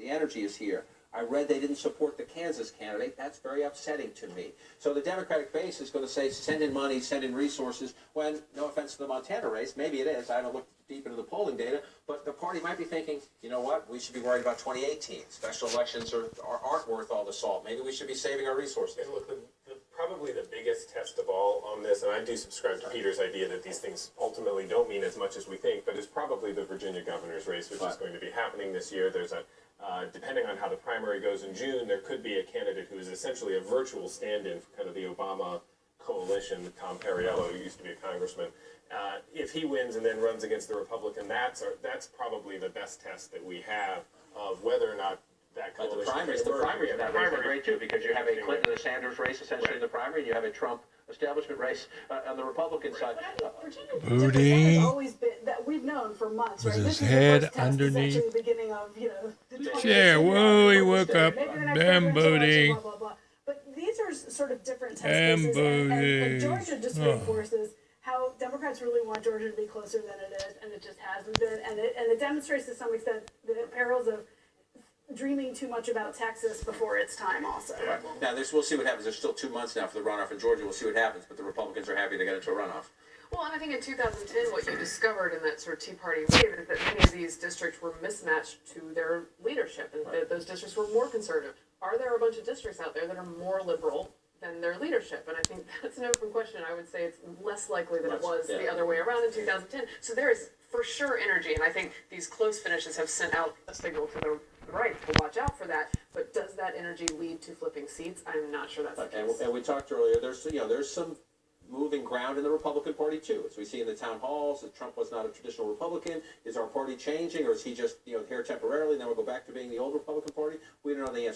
The energy is here. I read they didn't support the Kansas candidate. That's very upsetting to me. So the Democratic base is going to say, send in money, send in resources, when, no offense to the Montana race, maybe it is. I haven't looked deep into the polling data, but the party might be thinking, you know what, we should be worried about 2018. Special elections aren't worth all the salt. Maybe we should be saving our resources. And look, probably the biggest test of all on this, and I do subscribe to Peter's idea that these things ultimately don't mean as much as we think, but is probably the Virginia governor's race, which is going to be happening this year. There's a depending on how the primary goes in June, there could be a candidate who is essentially a virtual stand-in for kind of the Obama coalition. Tom Perriello, who used to be a congressman. If he wins and then runs against the Republican, that's probably the best test that we have of whether or not that coalition. But the primaries in that race are great too, because you have a Clinton and a Sanders race essentially in the primary, and you have a Trump establishment race on the Republican side. Booty has always been that we've known for months, with right? his This head is the first underneath test, the beginning of, the chair. Whoa, he woke up. Damn booty. Blah, blah, blah. But these are sort of different test cases, and Georgia just reinforces how Democrats really want Georgia to be closer than it is, and it just hasn't been, and it demonstrates to some extent the perils of dreaming too much about Texas before it's time also. Right. Now, we'll see what happens. There's still 2 months now for the runoff in Georgia. We'll see what happens, but the Republicans are happy to get into a runoff. Well, and I think in 2010, what you discovered in that sort of Tea Party wave is that many of these districts were mismatched to their leadership, and that those districts were more conservative. Are there a bunch of districts out there that are more liberal than their leadership? And I think that's an open question. I would say it's less likely than it was the other way around in 2010. So there is for sure energy, and I think these close finishes have sent out a signal to the right to watch out for that. But does that energy lead to flipping seats? I'm not sure that's the case. And we talked earlier, there's some moving ground in the Republican Party too, as we see in the town halls. That Trump was not a traditional Republican. Is our party changing, or is he just here temporarily, and then we'll go back to being the old Republican Party? We don't know the answer.